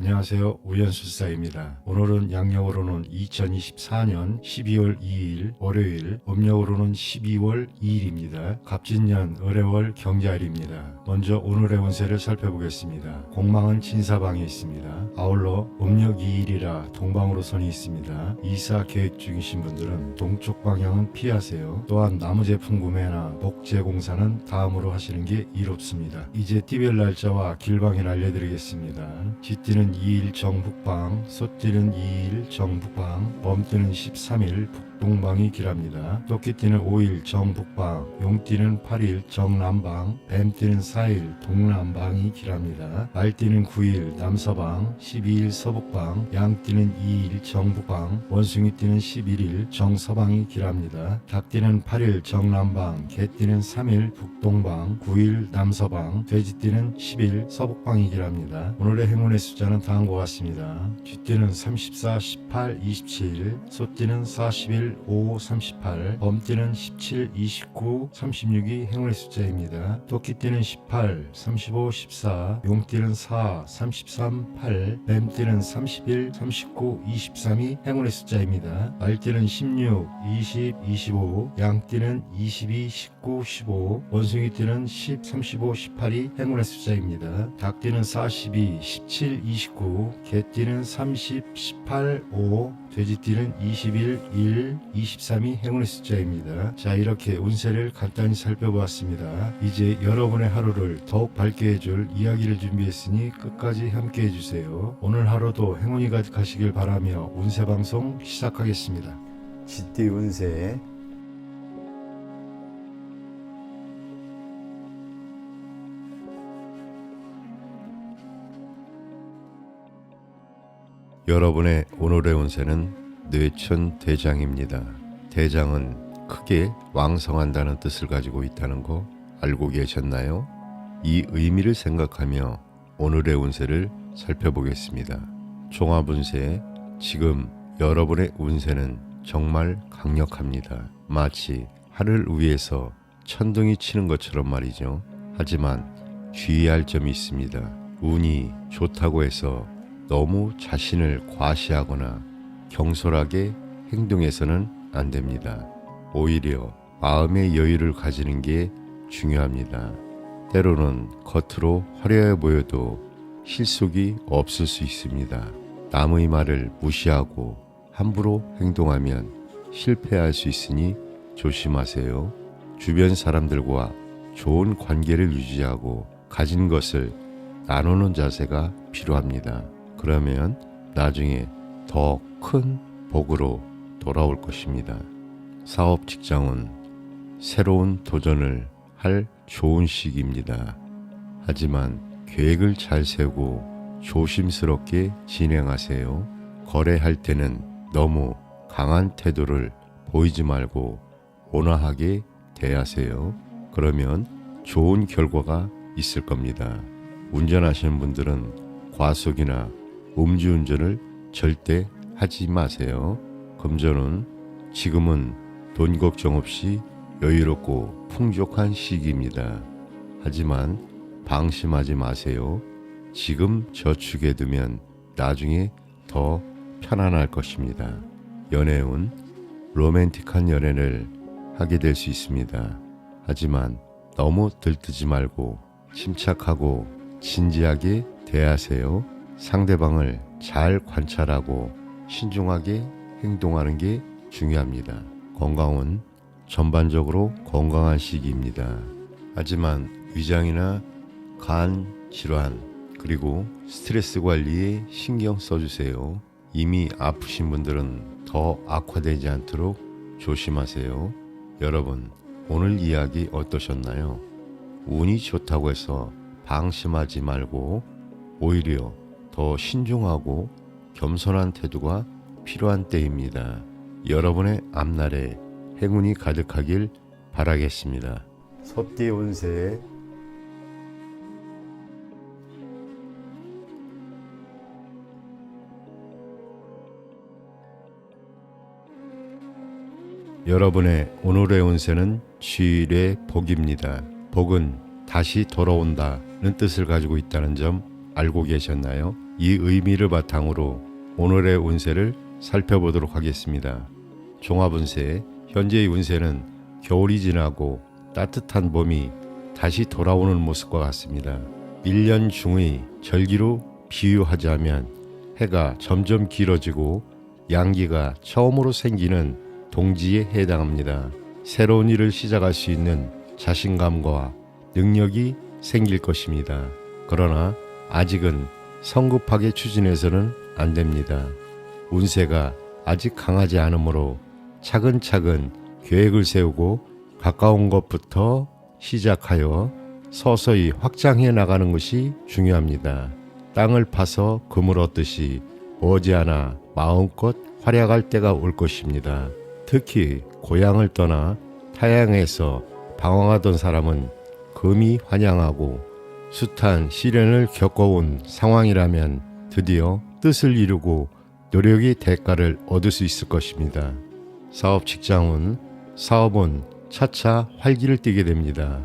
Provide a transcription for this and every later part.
안녕하세요. 우연술사입니다. 오늘은 양력으로는 2024년 12월 2일 월요일, 음력으로는 12월 2일입니다. 갑진년 을해월 경자일입니다. 먼저 오늘의 운세를 살펴보겠습니다. 공망은 진사방에 있습니다. 아울러 음력 2일이라 동방으로 선이 있습니다. 이사 계획 중이신 분들은 동쪽 방향은 피하세요. 또한 나무 제품 구매나 목재 공사는 다음으로 하시는 게 이롭습니다. 이제 띠별 날짜와 길방일 알려드리겠습니다. 쥐띠는 2일 정북방, 소띠는 2일 정북방, 범띠는 13일 북동방이 길합니다. 토끼띠는 5일 정북방, 용띠는 8일 정남방, 뱀띠는 4일 동남방이 길합니다. 말띠는 9일 남서방, 12일 서북방, 양띠는 2일 정북방, 원숭이띠는 11일 정서방이 길합니다. 닭띠는 8일 정남방, 개띠는 3일 북동방, 9일 남서방, 돼지띠는 10일 서북방이 길합니다. 오늘의 행운의 숫자는 다음과 같습니다. 쥐띠는 34, 18, 27, 소띠는 41, 5, 38, 범띠는 17, 29, 36이 행운의 숫자입니다. 토끼띠는 18, 35, 14, 용띠는 4, 33, 8, 뱀띠는 31, 39, 23이 행운의 숫자입니다. 말띠는 16, 20, 25, 양띠는 22, 19, 15, 원숭이띠는 10, 35, 18이 행운의 숫자입니다. 닭띠는 42, 17, 29, 개띠는 30, 18, 5, 돼지띠는 21, 1, 23이 행운의 숫자입니다. 자, 이렇게 운세를 간단히 살펴보았습니다. 이제 여러분의 하루를 더욱 밝게 해줄 이야기를 준비했으니 끝까지 함께 해주세요. 오늘 하루도 행운이 가득하시길 바라며 운세 방송 시작하겠습니다. 쥐띠 운세. 여러분의 오늘의 운세는 뇌천 대장입니다. 대장은 크게 왕성한다는 뜻을 가지고 있다는 거 알고 계셨나요? 이 의미를 생각하며 오늘의 운세를 살펴보겠습니다. 종합운세, 지금 여러분의 운세는 정말 강력합니다. 마치 하늘 위에서 천둥이 치는 것처럼 말이죠. 하지만 주의할 점이 있습니다. 운이 좋다고 해서 너무 자신을 과시하거나 경솔하게 행동해서는 안 됩니다. 오히려 마음의 여유를 가지는 게 중요합니다. 때로는 겉으로 화려해 보여도 실속이 없을 수 있습니다. 남의 말을 무시하고 함부로 행동하면 실패할 수 있으니 조심하세요. 주변 사람들과 좋은 관계를 유지하고 가진 것을 나누는 자세가 필요합니다. 그러면 나중에 더 큰 복으로 돌아올 것입니다. 사업 직장은 새로운 도전을 할 좋은 시기입니다. 하지만 계획을 잘 세우고 조심스럽게 진행하세요. 거래할 때는 너무 강한 태도를 보이지 말고 온화하게 대하세요. 그러면 좋은 결과가 있을 겁니다. 운전하시는 분들은 과속이나 음주운전을 절대 하지 마세요. 금전은 지금은 돈 걱정 없이 여유롭고 풍족한 시기입니다. 하지만 방심하지 마세요. 지금 저축해두면 나중에 더 편안할 것입니다. 연애운, 로맨틱한 연애를 하게 될 수 있습니다. 하지만 너무 들뜨지 말고 침착하고 진지하게 대하세요. 상대방을 잘 관찰하고 신중하게 행동하는 게 중요합니다. 건강은 전반적으로 건강한 시기입니다. 하지만 위장이나 간 질환 그리고 스트레스 관리에 신경 써주세요. 이미 아프신 분들은 더 악화되지 않도록 조심하세요. 여러분, 오늘 이야기 어떠셨나요? 운이 좋다고 해서 방심하지 말고 오히려 더 신중하고 겸손한 태도가 필요한 때입니다. 여러분의 앞날에 행운이 가득하길 바라겠습니다. 소띠 운세. 여러분의 오늘의 운세는 쥐의 복입니다. 복은 다시 돌아온다는 뜻을 가지고 있다는 점 알고 계셨나요? 이 의미를 바탕으로 오늘의 운세를 살펴보도록 하겠습니다. 종합운세, 현재의 운세는 겨울이 지나고 따뜻한 봄이 다시 돌아오는 모습과 같습니다. 1년 중의 절기로 비유하자면 해가 점점 길어지고 양기가 처음으로 생기는 동지에 해당합니다. 새로운 일을 시작할 수 있는 자신감과 능력이 생길 것입니다. 그러나 아직은 성급하게 추진해서는 안 됩니다. 운세가 아직 강하지 않으므로 차근차근 계획을 세우고 가까운 것부터 시작하여 서서히 확장해 나가는 것이 중요합니다. 땅을 파서 금을 얻듯이 머지않아 마음껏 활약할 때가 올 것입니다. 특히 고향을 떠나 타향에서 방황하던 사람은 금이 환영하고 숱한 시련을 겪어온 상황이라면 드디어 뜻을 이루고 노력의 대가를 얻을 수 있을 것입니다. 사업 직장은 사업은 차차 활기를 띠게 됩니다.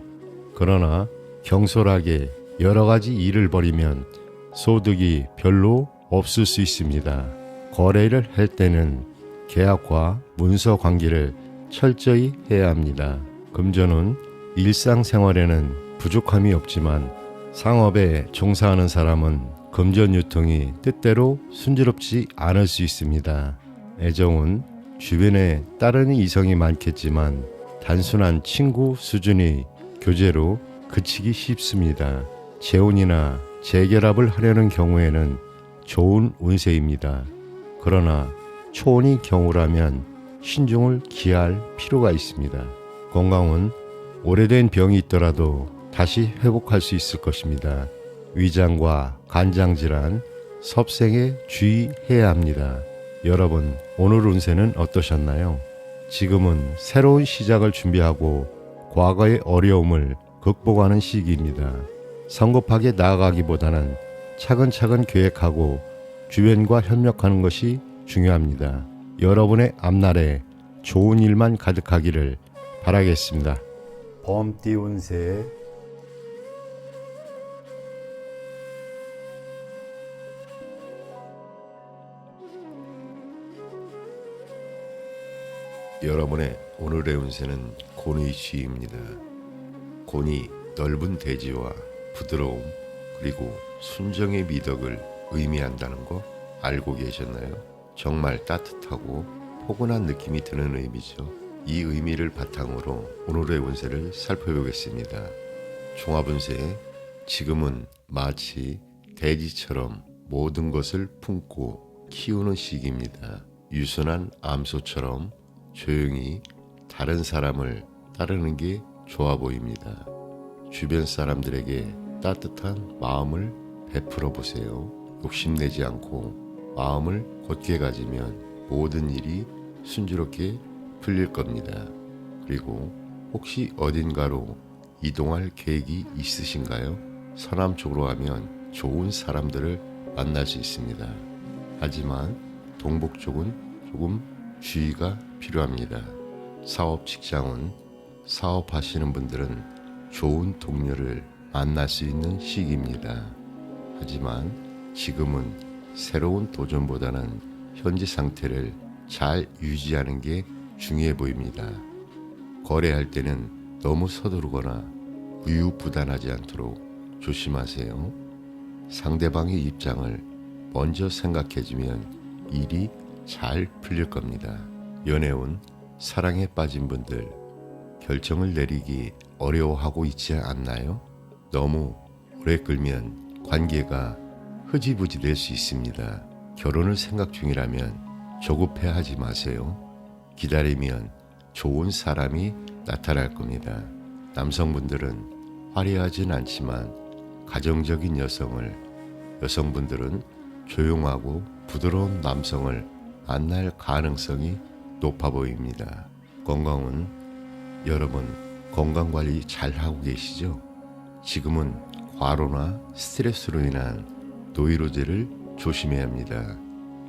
그러나 경솔하게 여러 가지 일을 벌이면 소득이 별로 없을 수 있습니다. 거래를 할 때는 계약과 문서 관계를 철저히 해야 합니다. 금전은 일상생활에는 부족함이 없지만 상업에 종사하는 사람은 금전 유통이 뜻대로 순조롭지 않을 수 있습니다. 애정은 주변에 따르는 이성이 많겠지만 단순한 친구 수준의 교제로 그치기 쉽습니다. 재혼이나 재결합을 하려는 경우에는 좋은 운세입니다. 그러나 초혼의 경우라면 신중을 기할 필요가 있습니다. 건강은 오래된 병이 있더라도 다시 회복할 수 있을 것입니다. 위장과 간장 질환, 섭생에 주의해야 합니다. 여러분, 오늘 운세는 어떠셨나요? 지금은 새로운 시작을 준비하고 과거의 어려움을 극복하는 시기입니다. 성급하게 나아가기보다는 차근차근 계획하고 주변과 협력하는 것이 중요합니다. 여러분의 앞날에 좋은 일만 가득하기를 바라겠습니다. 범띠 운세 여러분의 오늘의 운세는 곤의 쥐입니다. 곤이 넓은 대지와 부드러움 그리고 순정의 미덕을 의미한다는 거 알고 계셨나요? 정말 따뜻하고 포근한 느낌이 드는 의미죠. 이 의미를 바탕으로 오늘의 운세를 살펴보겠습니다. 종합운세, 지금은 마치 대지처럼 모든 것을 품고 키우는 시기입니다. 유순한 암소처럼 조용히 다른 사람을 따르는 게 좋아 보입니다. 주변 사람들에게 따뜻한 마음을 베풀어 보세요. 욕심내지 않고 마음을 곧게 가지면 모든 일이 순조롭게 풀릴 겁니다. 그리고 혹시 어딘가로 이동할 계획이 있으신가요? 서남 쪽으로 가면 좋은 사람들을 만날 수 있습니다. 하지만 동북 쪽은 조금 주의가 필요합니다. 사업 직장은 사업하시는 분들은 좋은 동료를 만날 수 있는 시기입니다. 하지만 지금은 새로운 도전보다는 현재 상태를 잘 유지하는 게 중요해 보입니다. 거래할 때는 너무 서두르거나 우유부단하지 않도록 조심하세요. 상대방의 입장을 먼저 생각해주면 일이 잘 풀릴 겁니다. 연애운, 사랑에 빠진 분들 결정을 내리기 어려워하고 있지 않나요? 너무 오래 끌면 관계가 흐지부지 될 수 있습니다. 결혼을 생각 중이라면 조급해하지 마세요. 기다리면 좋은 사람이 나타날 겁니다. 남성분들은 화려하진 않지만 가정적인 여성분들은 조용하고 부드러운 남성을 만날 가능성이 높아 보입니다. 건강은 여러분 건강관리 잘하고 계시죠? 지금은 과로나 스트레스로 인한 노이로제를 조심해야 합니다.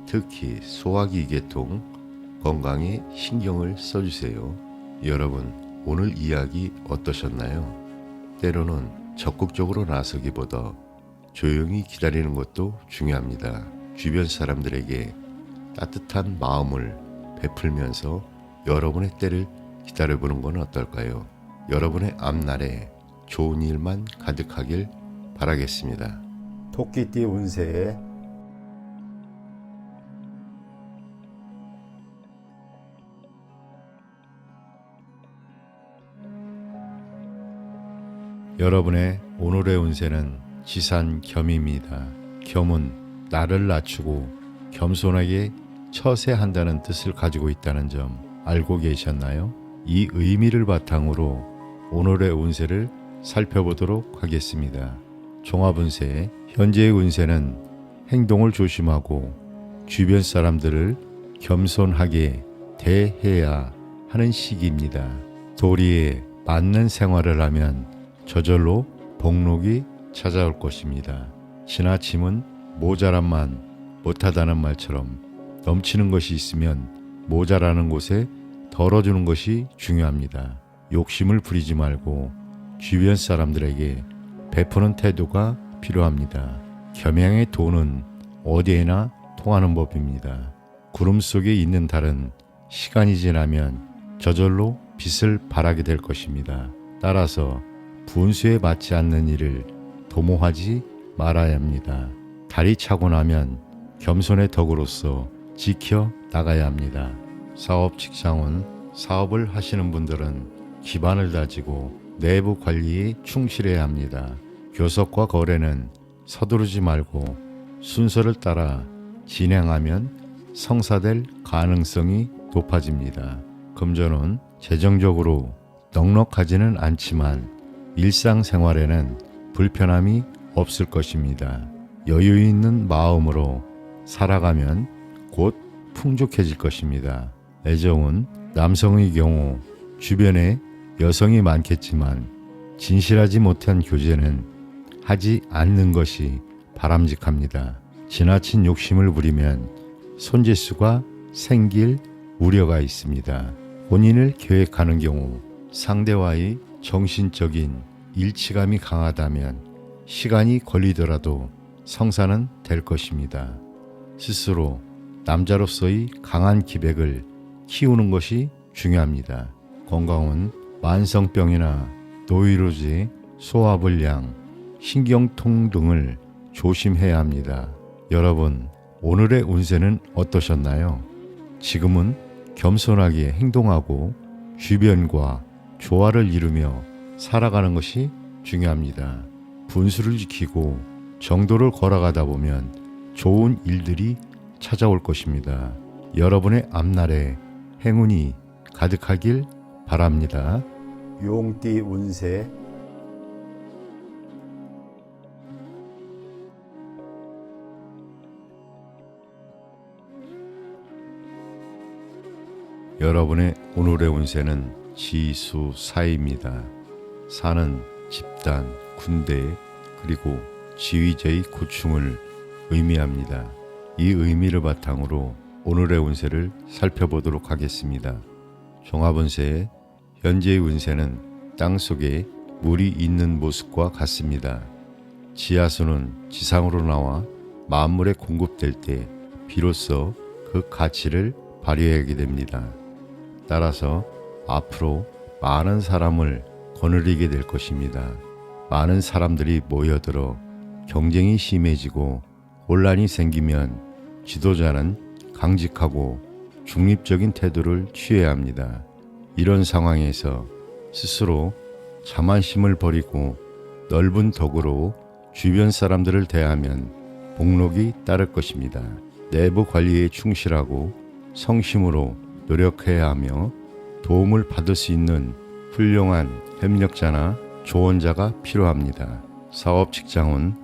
특히 소화기 계통 건강에 신경을 써주세요. 여러분 오늘 이야기 어떠셨나요? 때로는 적극적으로 나서기보다 조용히 기다리는 것도 중요합니다. 주변 사람들에게 따뜻한 마음을 베풀면서 여러분의 때를 기다려보는 건 어떨까요? 여러분의 앞날에 좋은 일만 가득하길 바라겠습니다. 토끼띠 운세 여러분의 오늘의 운세는 지산 겸입니다. 겸은 나를 낮추고 겸손하게 처세한다는 뜻을 가지고 있다는 점 알고 계셨나요? 이 의미를 바탕으로 오늘의 운세를 살펴보도록 하겠습니다. 종합운세, 현재의 운세는 행동을 조심하고 주변 사람들을 겸손하게 대해야 하는 시기입니다. 도리에 맞는 생활을 하면 저절로 복록이 찾아올 것입니다. 지나침은 모자란만 못하다는 말처럼 넘치는 것이 있으면 모자라는 곳에 덜어주는 것이 중요합니다. 욕심을 부리지 말고 주변 사람들에게 베푸는 태도가 필요합니다. 겸양의 도는 어디에나 통하는 법입니다. 구름 속에 있는 달은 시간이 지나면 저절로 빛을 발하게 될 것입니다. 따라서 분수에 맞지 않는 일을 도모하지 말아야 합니다. 달이 차고 나면 겸손의 덕으로서 지켜 나가야 합니다. 사업 직장은 사업을 하시는 분들은 기반을 다지고 내부 관리에 충실해야 합니다. 교섭과 거래는 서두르지 말고 순서를 따라 진행하면 성사될 가능성이 높아집니다. 금전은 재정적으로 넉넉하지는 않지만 일상생활에는 불편함이 없을 것입니다. 여유 있는 마음으로 살아가면 곧 풍족해질 것입니다. 애정은 남성의 경우 주변에 여성이 많겠지만 진실하지 못한 교제는 하지 않는 것이 바람직합니다. 지나친 욕심을 부리면 손재수가 생길 우려가 있습니다. 혼인을 계획하는 경우 상대와의 정신적인 일치감이 강하다면 시간이 걸리더라도 성사는 될 것입니다. 스스로 남자로서의 강한 기백을 키우는 것이 중요합니다. 건강은 만성병이나 노이로제, 소화불량, 신경통 등을 조심해야 합니다. 여러분, 오늘의 운세는 어떠셨나요? 지금은 겸손하게 행동하고 주변과 조화를 이루며 살아가는 것이 중요합니다. 분수를 지키고 정도를 걸어가다 보면 좋은 일들이 찾아올 것입니다. 여러분의 앞날에 행운이 가득하길 바랍니다. 용띠 운세 여러분의 오늘의 운세는 지수사입니다. 사는 집단, 군대, 그리고 지휘자의 고충을 의미합니다. 이 의미를 바탕으로 오늘의 운세를 살펴보도록 하겠습니다. 종합운세의 현재의 운세는 땅속에 물이 있는 모습과 같습니다. 지하수는 지상으로 나와 만물에 공급될 때 비로소 그 가치를 발휘하게 됩니다. 따라서 앞으로 많은 사람을 거느리게 될 것입니다. 많은 사람들이 모여들어 경쟁이 심해지고 혼란이 생기면 지도자는 강직하고 중립적인 태도를 취해야 합니다. 이런 상황에서 스스로 자만심을 버리고 넓은 덕으로 주변 사람들을 대하면 복록이 따를 것입니다. 내부 관리에 충실하고 성심으로 노력해야 하며 도움을 받을 수 있는 훌륭한 협력자나 조언자가 필요합니다. 사업 직장은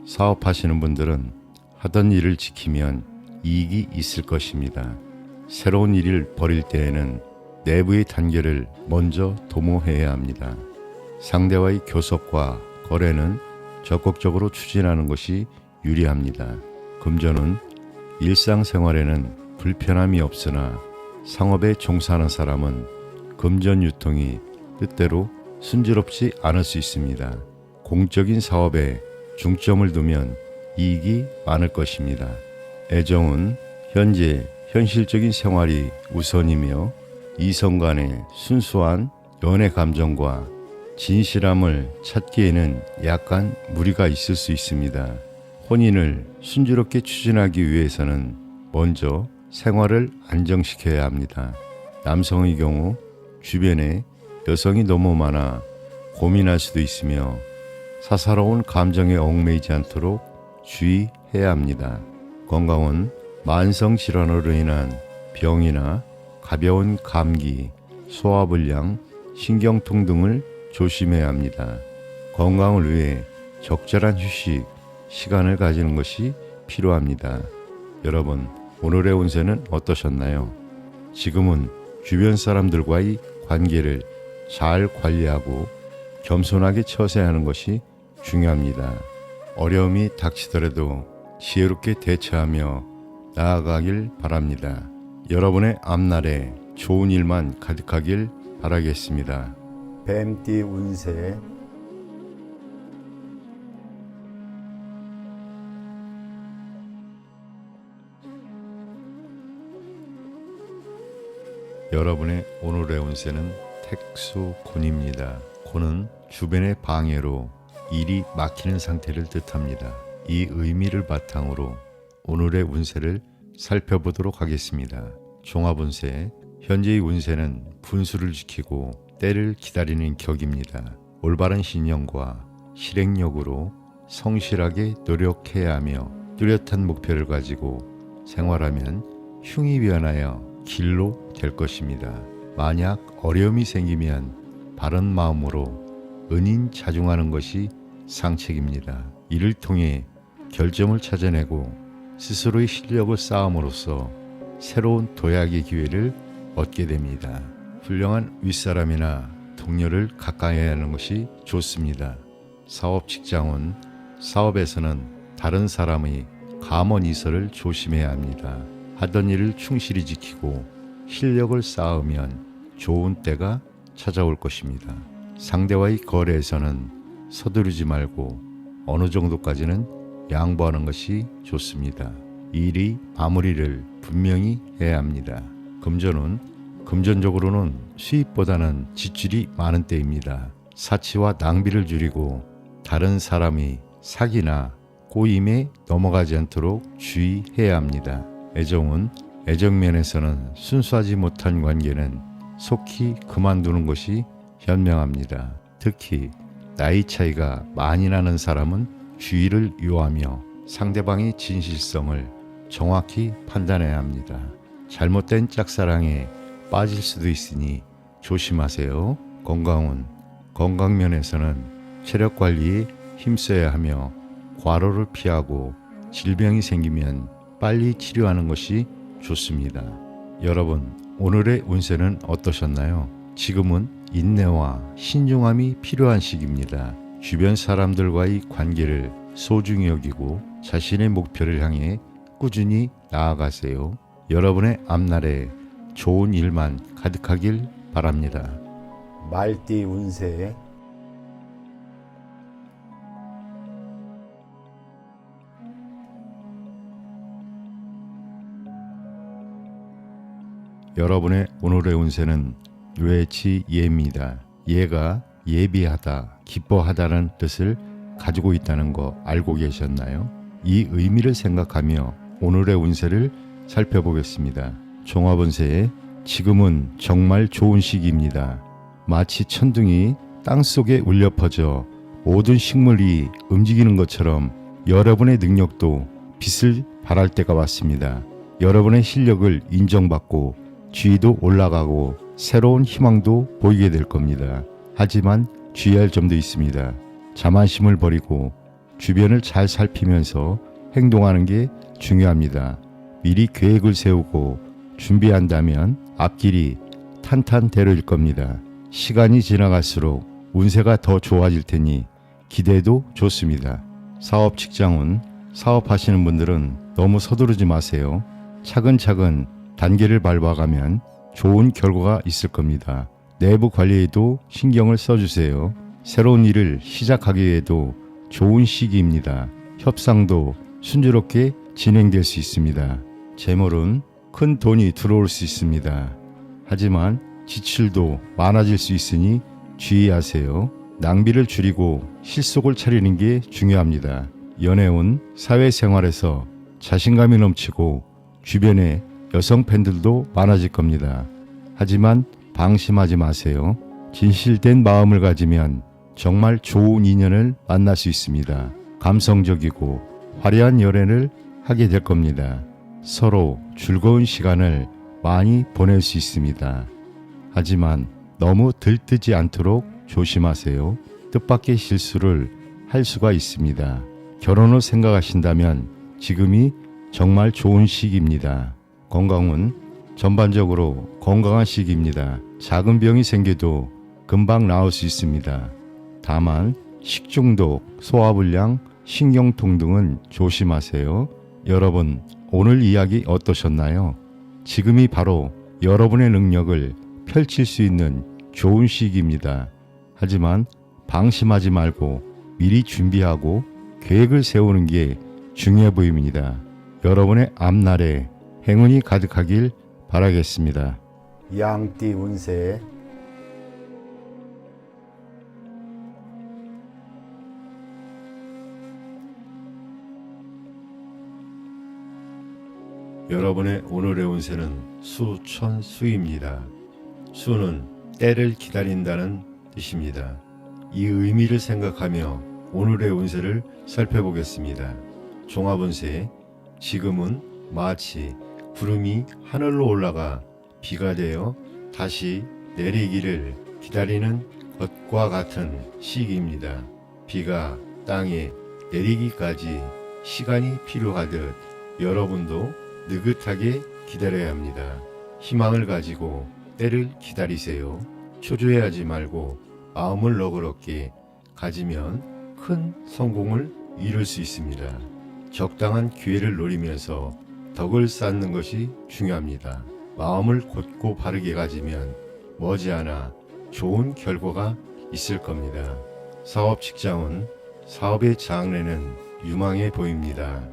사업하시는 분들은 하던 일을 지키면 이익이 있을 것입니다. 새로운 일을 벌일 때에는 내부의 단계를 먼저 도모해야 합니다. 상대와의 교섭과 거래는 적극적으로 추진하는 것이 유리합니다. 금전은 일상생활에는 불편함이 없으나 상업에 종사하는 사람은 금전 유통이 뜻대로 순조롭지 않을 수 있습니다. 공적인 사업에 중점을 두면 이익이 많을 것입니다. 애정은 현재 현실적인 생활이 우선이며 이성 간의 순수한 연애 감정과 진실함을 찾기에는 약간 무리가 있을 수 있습니다. 혼인을 순조롭게 추진하기 위해서는 먼저 생활을 안정시켜야 합니다. 남성의 경우 주변에 여성이 너무 많아 고민할 수도 있으며 사사로운 감정에 얽매이지 않도록 주의해야 합니다. 건강은 만성 질환으로 인한 병이나 가벼운 감기, 소화불량, 신경통 등을 조심해야 합니다. 건강을 위해 적절한 휴식, 시간을 가지는 것이 필요합니다. 여러분, 오늘의 운세는 어떠셨나요? 지금은 주변 사람들과의 관계를 잘 관리하고 겸손하게 처세하는 것이 중요합니다. 어려움이 닥치더라도 지혜롭게 대처하며 나아가길 바랍니다. 여러분의 앞날에 좋은 일만 가득하길 바라겠습니다. 뱀띠 운세 여러분의 오늘의 운세는 택수곤입니다. 곤은 주변의 방해로 일이 막히는 상태를 뜻합니다. 이 의미를 바탕으로 오늘의 운세를 살펴보도록 하겠습니다. 종합운세, 현재의 운세는 분수를 지키고 때를 기다리는 격입니다. 올바른 신념과 실행력으로 성실하게 노력해야 하며 뚜렷한 목표를 가지고 생활하면 흉이 변하여 길로 될 것입니다. 만약 어려움이 생기면 바른 마음으로 은인자중하는 것이 상책입니다. 이를 통해 결점을 찾아내고 스스로의 실력을 쌓음으로써 새로운 도약의 기회를 얻게 됩니다. 훌륭한 윗사람이나 동료를 가까이 하는 것이 좋습니다. 사업 직장은 사업에서는 다른 사람의 감언이설을 조심해야 합니다. 하던 일을 충실히 지키고 실력을 쌓으면 좋은 때가 찾아올 것입니다. 상대와의 거래에서는 서두르지 말고 어느 정도까지는 양보하는 것이 좋습니다. 일이 마무리를 분명히 해야 합니다. 금전적으로는 수입보다는 지출이 많은 때입니다. 사치와 낭비를 줄이고 다른 사람이 사기나 꼬임에 넘어가지 않도록 주의해야 합니다. 애정은 애정면에서는 순수하지 못한 관계는 속히 그만두는 것이 현명합니다. 특히 나이 차이가 많이 나는 사람은 주의를 요하며 상대방의 진실성을 정확히 판단해야 합니다. 잘못된 짝사랑에 빠질 수도 있으니 조심하세요. 건강면에서는 체력 관리에 힘써야 하며 과로를 피하고 질병이 생기면 빨리 치료하는 것이 좋습니다. 여러분, 오늘의 운세는 어떠셨나요? 지금은 인내와 신중함이 필요한 시기입니다. 주변 사람들과의 관계를 소중히 여기고 자신의 목표를 향해 꾸준히 나아가세요. 여러분의 앞날에 좋은 일만 가득하길 바랍니다. 말띠 운세 여러분의 오늘의 운세는 뇌지예입니다. 예가 예비하다, 기뻐하다는 뜻을 가지고 있다는 거 알고 계셨나요? 이 의미를 생각하며 오늘의 운세를 살펴보겠습니다. 종합운세에 지금은 정말 좋은 시기입니다. 마치 천둥이 땅속에 울려 퍼져 모든 식물이 움직이는 것처럼 여러분의 능력도 빛을 발할 때가 왔습니다. 여러분의 실력을 인정받고 지위도 올라가고 새로운 희망도 보이게 될 겁니다. 하지만 주의할 점도 있습니다. 자만심을 버리고 주변을 잘 살피면서 행동하는 게 중요합니다. 미리 계획을 세우고 준비한다면 앞길이 탄탄대로일 겁니다. 시간이 지나갈수록 운세가 더 좋아질 테니 기대도 좋습니다. 사업 직장은 사업하시는 분들은 너무 서두르지 마세요. 차근차근 단계를 밟아가면 좋은 결과가 있을 겁니다. 내부 관리에도 신경을 써주세요. 새로운 일을 시작하기에도 좋은 시기입니다. 협상도 순조롭게 진행될 수 있습니다. 재물은 큰 돈이 들어올 수 있습니다. 하지만 지출도 많아질 수 있으니 주의하세요. 낭비를 줄이고 실속을 차리는 게 중요합니다. 연애운 사회생활에서 자신감이 넘치고 주변에 여성 팬들도 많아질 겁니다. 하지만 방심하지 마세요. 진실된 마음을 가지면 정말 좋은 인연을 만날 수 있습니다. 감성적이고 화려한 연애를 하게 될 겁니다. 서로 즐거운 시간을 많이 보낼 수 있습니다. 하지만 너무 들뜨지 않도록 조심하세요. 뜻밖의 실수를 할 수가 있습니다. 결혼을 생각하신다면 지금이 정말 좋은 시기입니다. 건강은 전반적으로 건강한 시기입니다. 작은 병이 생겨도 금방 나을 수 있습니다. 다만 식중독, 소화불량, 신경통 등은 조심하세요. 여러분, 오늘 이야기 어떠셨나요? 지금이 바로 여러분의 능력을 펼칠 수 있는 좋은 시기입니다. 하지만 방심하지 말고 미리 준비하고 계획을 세우는 게 중요해 보입니다. 여러분의 앞날에 행운이 가득하길 바라겠습니다. 양띠 운세 여러분의 오늘의 운세는 수천수입니다. 수는 때를 기다린다는 뜻입니다. 이 의미를 생각하며 오늘의 운세를 살펴보겠습니다. 종합운세, 지금은 마치 구름이 하늘로 올라가 비가 되어 다시 내리기를 기다리는 것과 같은 시기입니다. 비가 땅에 내리기까지 시간이 필요하듯 여러분도 느긋하게 기다려야 합니다. 희망을 가지고 때를 기다리세요. 초조해하지 말고 마음을 너그럽게 가지면 큰 성공을 이룰 수 있습니다. 적당한 기회를 노리면서 덕을 쌓는 것이 중요합니다. 마음을 곧고 바르게 가지면 머지않아 좋은 결과가 있을 겁니다. 사업 직장은 사업의 장래는 유망해 보입니다.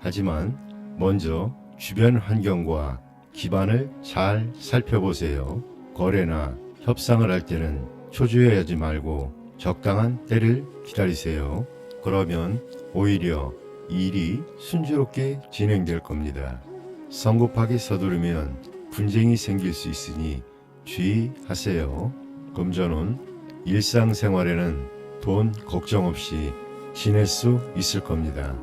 하지만 먼저 주변 환경과 기반을 잘 살펴보세요. 거래나 협상을 할 때는 초조해하지 말고 적당한 때를 기다리세요. 그러면 오히려 일이 순조롭게 진행될 겁니다. 성급하게 서두르면 분쟁이 생길 수 있으니 주의하세요. 금전운, 일상생활에는 돈 걱정 없이 지낼 수 있을 겁니다.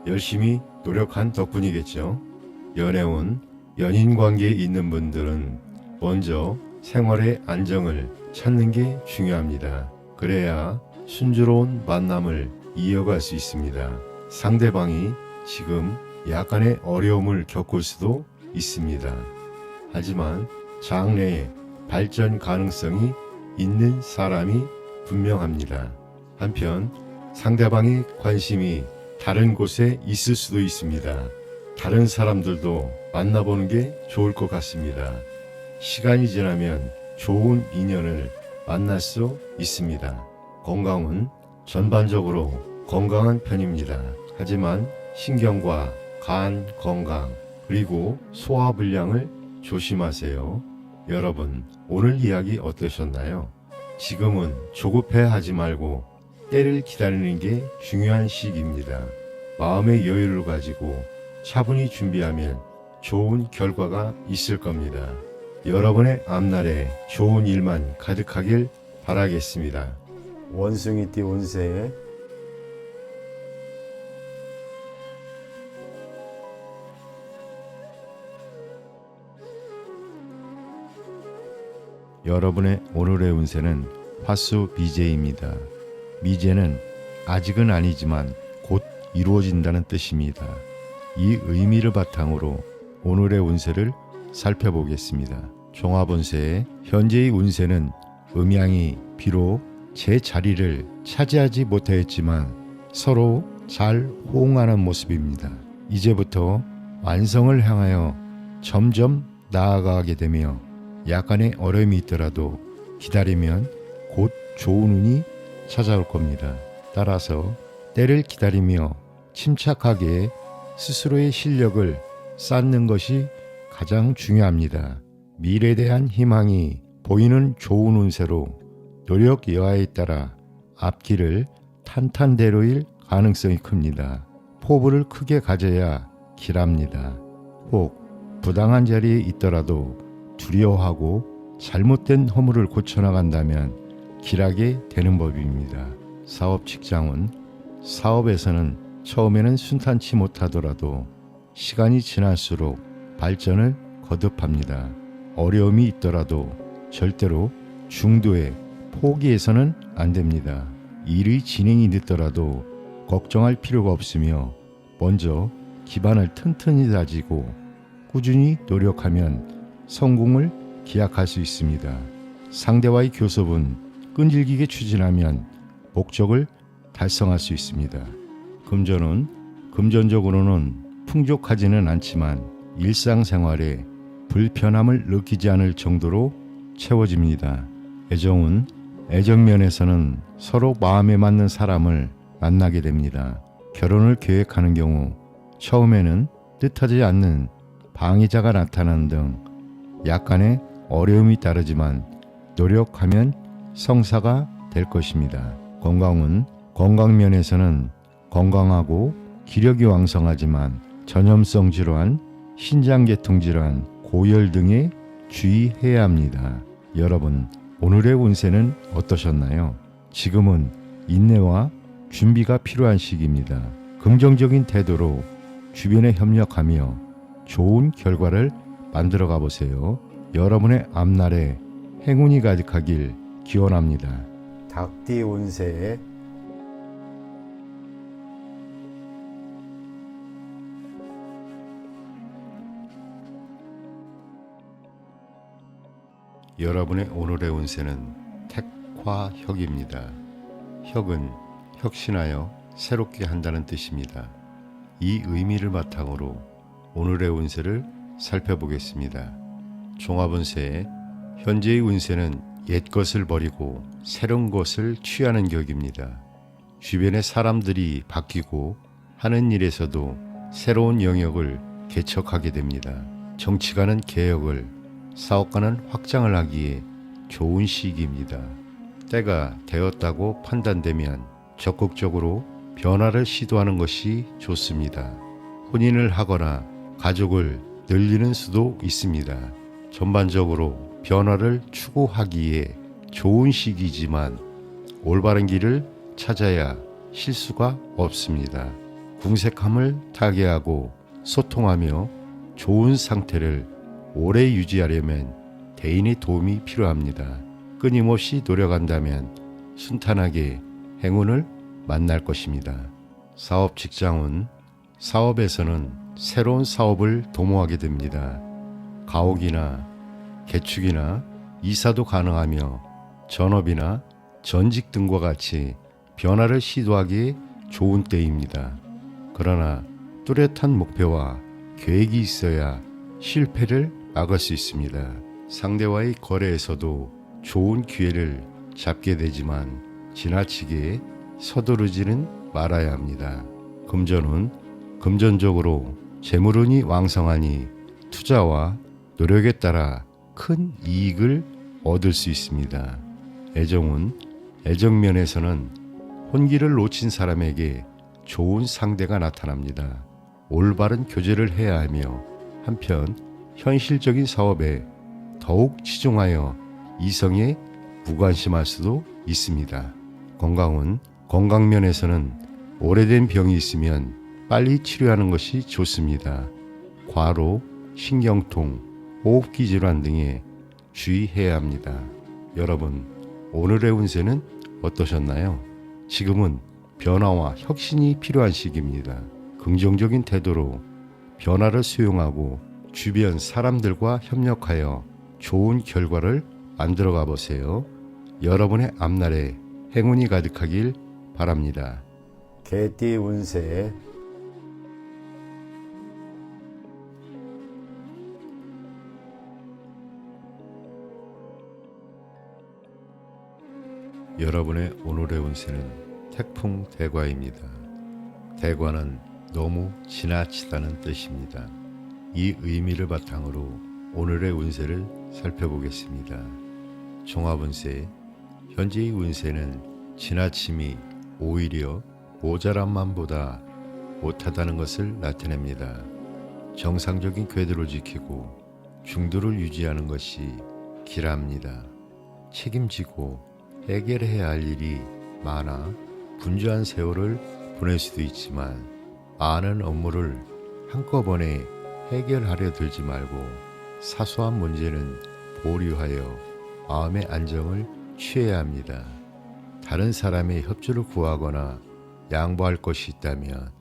열심히 노력한 덕분이겠죠. 연애운, 연인 관계에 있는 분들은 먼저 생활의 안정을 찾는 게 중요합니다. 그래야 순조로운 만남을 이어갈 수 있습니다. 상대방이 지금 약간의 어려움을 겪을 수도 있습니다. 하지만 장래에 발전 가능성이 있는 사람이 분명합니다. 한편 상대방의 관심이 다른 곳에 있을 수도 있습니다. 다른 사람들도 만나보는 게 좋을 것 같습니다. 시간이 지나면 좋은 인연을 만날 수 있습니다. 건강은 전반적으로 건강한 편입니다. 하지만 신경과 간 건강 그리고 소화불량을 조심하세요. 여러분, 오늘 이야기 어떠셨나요? 지금은 조급해하지 말고 때를 기다리는 게 중요한 시기입니다. 마음의 여유를 가지고 차분히 준비하면 좋은 결과가 있을 겁니다. 여러분의 앞날에 좋은 일만 가득하길 바라겠습니다. 원숭이띠 운세 여러분의 오늘의 운세는 화수 미제입니다. 미제는 아직은 아니지만 곧 이루어진다는 뜻입니다. 이 의미를 바탕으로 오늘의 운세를 살펴보겠습니다. 종합운세, 현재의 운세는 음양이 비록 제 자리를 차지하지 못하였지만 서로 잘 호응하는 모습입니다. 이제부터 완성을 향하여 점점 나아가게 되며 약간의 어려움이 있더라도 기다리면 곧 좋은 운이 찾아올 겁니다. 따라서 때를 기다리며 침착하게 스스로의 실력을 쌓는 것이 가장 중요합니다. 미래에 대한 희망이 보이는 좋은 운세로 노력 여하에 따라 앞길을 탄탄대로일 가능성이 큽니다. 포부를 크게 가져야 길합니다. 혹 부당한 자리에 있더라도 두려워하고 잘못된 허물을 고쳐나간다면 길하게 되는 법입니다. 사업 직장은 사업에서는 처음에는 순탄치 못하더라도 시간이 지날수록 발전을 거듭합니다. 어려움이 있더라도 절대로 중도에 포기해서는 안 됩니다. 일의 진행이 늦더라도 걱정할 필요가 없으며 먼저 기반을 튼튼히 다지고 꾸준히 노력하면 성공을 기약할 수 있습니다. 상대와의 교섭은 끈질기게 추진하면 목적을 달성할 수 있습니다. 금전은 금전적으로는 풍족하지는 않지만 일상생활에 불편함을 느끼지 않을 정도로 채워집니다. 애정은 애정면에서는 서로 마음에 맞는 사람을 만나게 됩니다. 결혼을 계획하는 경우 처음에는 뜻하지 않는 방해자가 나타나는 등 약간의 어려움이 따르지만 노력하면 성사가 될 것입니다. 건강은 건강면에서는 건강하고 기력이 왕성하지만 전염성 질환, 신장계통 질환, 고열 등에 주의해야 합니다. 여러분, 오늘의 운세는 어떠셨나요? 지금은 인내와 준비가 필요한 시기입니다. 긍정적인 태도로 주변에 협력하며 좋은 결과를 만들어 가보세요. 여러분의 앞날에 행운이 가득하길 기원합니다. 닭띠 운세 여러분의 오늘의 운세는 택화혁입니다. 혁은 혁신하여 새롭게 한다는 뜻입니다. 이 의미를 바탕으로 오늘의 운세를 살펴보겠습니다. 종합운세, 현재의 운세는 옛 것을 버리고 새로운 것을 취하는 격입니다. 주변의 사람들이 바뀌고 하는 일에서도 새로운 영역을 개척하게 됩니다. 정치가는 개혁을, 사업가는 확장을 하기에 좋은 시기입니다. 때가 되었다고 판단되면 적극적으로 변화를 시도하는 것이 좋습니다. 혼인을 하거나 가족을 늘리는 수도 있습니다. 전반적으로 변화를 추구하기에 좋은 시기지만 올바른 길을 찾아야 실수가 없습니다. 궁색함을 타개하고 소통하며 좋은 상태를 오래 유지하려면 대인의 도움이 필요합니다. 끊임없이 노력한다면 순탄하게 행운을 만날 것입니다. 사업 직장은 사업에서는 새로운 사업을 도모하게 됩니다. 가옥이나 개축이나 이사도 가능하며 전업이나 전직 등과 같이 변화를 시도하기에 좋은 때입니다. 그러나 뚜렷한 목표와 계획이 있어야 실패를 막을 수 있습니다. 상대와의 거래에서도 좋은 기회를 잡게 되지만 지나치게 서두르지는 말아야 합니다. 금전은 금전적으로 재물운이 왕성하니 투자와 노력에 따라 큰 이익을 얻을 수 있습니다. 애정은 애정면에서는 혼기를 놓친 사람에게 좋은 상대가 나타납니다. 올바른 교제를 해야 하며 한편 현실적인 사업에 더욱 치중하여 이성에 무관심할 수도 있습니다. 건강은 건강면에서는 오래된 병이 있으면 빨리 치료하는 것이 좋습니다. 과로, 신경통, 호흡기 질환 등에 주의해야 합니다. 여러분, 오늘의 운세는 어떠셨나요? 지금은 변화와 혁신이 필요한 시기입니다. 긍정적인 태도로 변화를 수용하고 주변 사람들과 협력하여 좋은 결과를 만들어 가보세요. 여러분의 앞날에 행운이 가득하길 바랍니다. 개띠 운세 여러분의 오늘의 운세는 태풍 대과입니다. 대관은 너무 지나치다는 뜻입니다. 이 의미를 바탕으로 오늘의 운세를 살펴보겠습니다. 종합운세. 현재의 운세는 지나침이 오히려 모자란만보다 못하다는 것을 나타냅니다. 정상적인 궤도를 지키고 중도를 유지하는 것이 길합니다. 책임지고 해결해야 할 일이 많아 분주한 세월을 보낼 수도 있지만 많은 업무를 한꺼번에 해결하려 들지 말고 사소한 문제는 보류하여 마음의 안정을 취해야 합니다. 다른 사람의 협조를 구하거나 양보할 것이 있다면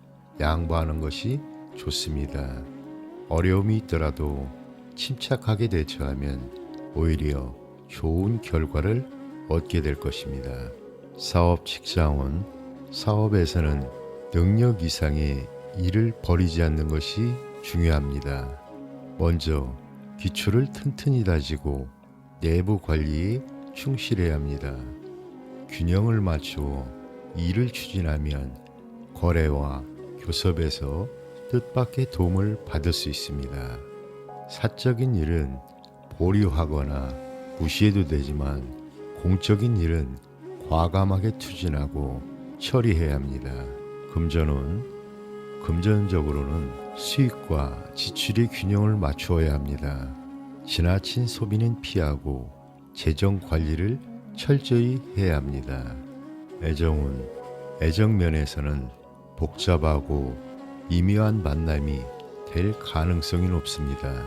양보하는 것이 좋습니다. 어려움이 있더라도 침착하게 대처하면 오히려 좋은 결과를 얻게 될 것입니다. 사업 직장운. 사업에서는 능력 이상의 일을 벌이지 않는 것이 중요합니다. 먼저 기초를 튼튼히 다지고 내부 관리에 충실해야 합니다. 균형을 맞추어 일을 추진하면 거래와 교섭에서 뜻밖의 도움을 받을 수 있습니다. 사적인 일은 보류하거나 무시해도 되지만 공적인 일은 과감하게 추진하고 처리해야 합니다. 금전운. 금전적으로는 수익과 지출의 균형을 맞추어야 합니다. 지나친 소비는 피하고 재정 관리를 철저히 해야 합니다. 애정운. 애정면에서는 복잡하고 미묘한 만남이 될 가능성이 높습니다.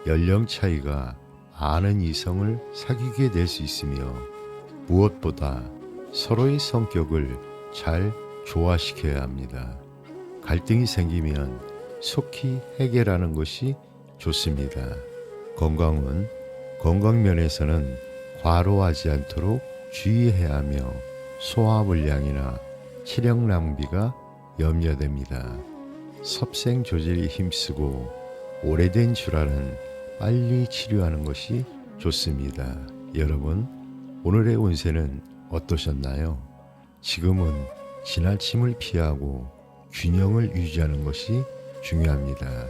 연령 차이가 많은 이성을 사귀게 될 수 있으며 무엇보다 서로의 성격을 잘 조화시켜야 합니다. 갈등이 생기면 속히 해결하는 것이 좋습니다. 건강은 건강면에서는 과로하지 않도록 주의해야 하며 소화불량이나 체력 낭비가 염려됩니다. 섭생 조절에 힘쓰고 오래된 질환은 빨리 치료하는 것이 좋습니다. 여러분, 오늘의 운세는 어떠셨나요? 지금은 지나침을 피하고 균형을 유지하는 것이 중요합니다.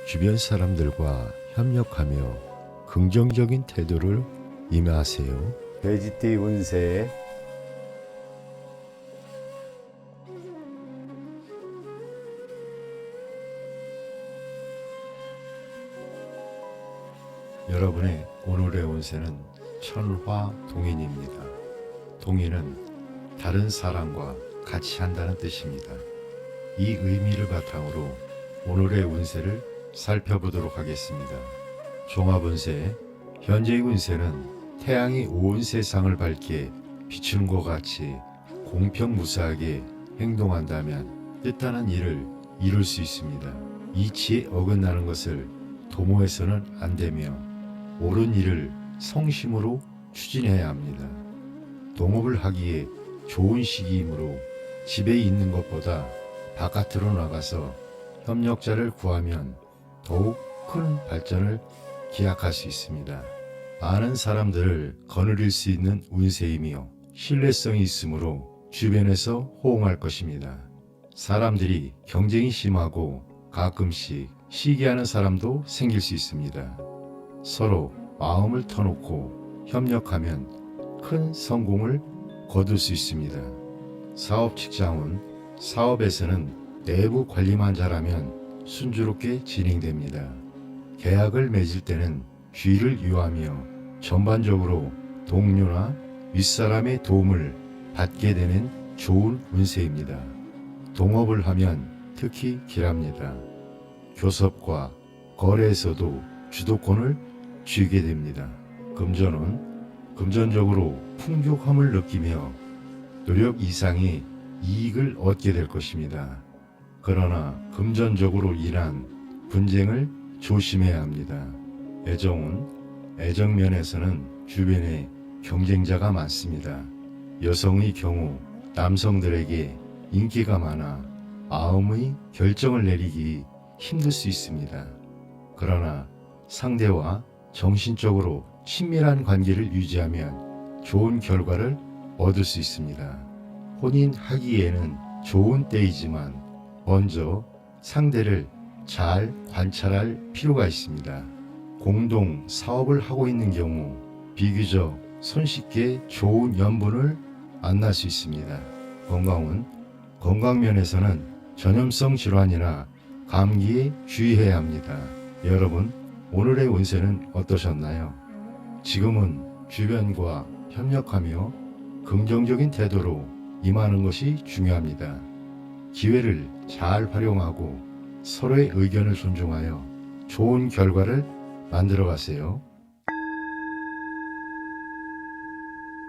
주변 사람들과 협력하며 긍정적인 태도를 임하세요. 돼지띠 운세. 여러분의 오늘의 운세는 천화동인입니다. 동인은 다른 사람과 같이 한다는 뜻입니다. 이 의미를 바탕으로 오늘의 운세를 살펴보도록 하겠습니다. 종합운세. 현재의 운세는 태양이 온 세상을 밝게 비추는 것 같이 공평무사하게 행동한다면 뜻하는 일을 이룰 수 있습니다. 이치에 어긋나는 것을 도모해서는 안 되며 옳은 일을 성심으로 추진해야 합니다. 동업을 하기에 좋은 시기이므로 집에 있는 것보다 바깥으로 나가서 협력자를 구하면 더욱 큰 발전을 기약할 수 있습니다. 많은 사람들을 거느릴 수 있는 운세이며 신뢰성이 있으므로 주변에서 호응할 것입니다. 사람들이 경쟁이 심하고 가끔씩 시기하는 사람도 생길 수 있습니다. 서로 마음을 터놓고 협력하면 큰 성공을 거둘 수 있습니다. 사업 직장운. 사업에서는 내부 관리만 잘하면 순조롭게 진행됩니다. 계약을 맺을 때는 주의를 유하며 전반적으로 동료나 윗사람의 도움을 받게 되는 좋은 운세입니다. 동업을 하면 특히 길합니다. 교섭과 거래에서도 주도권을 쥐게 됩니다. 금전은 금전적으로 풍족함을 느끼며 노력 이상의 이익을 얻게 될 것입니다. 그러나 금전적으로 인한 분쟁을 조심해야 합니다. 애정은 애정면에서는 주변에 경쟁자가 많습니다. 여성의 경우 남성들에게 인기가 많아 마음의 결정을 내리기 힘들 수 있습니다. 그러나 상대와 정신적으로 친밀한 관계를 유지하면 좋은 결과를 얻을 수 있습니다. 혼인하기에는 좋은 때이지만 먼저 상대를 잘 관찰할 필요가 있습니다. 공동 사업을 하고 있는 경우 비교적 손쉽게 좋은 연분을 만날 수 있습니다. 건강면에서는 전염성 질환이나 감기에 주의해야 합니다. 여러분, 오늘의 운세는 어떠셨나요? 지금은 주변과 협력하며 긍정적인 태도로 임하는 것이 중요합니다. 기회를 잘 활용하고 서로의 의견을 존중하여 좋은 결과를 만들어 가세요.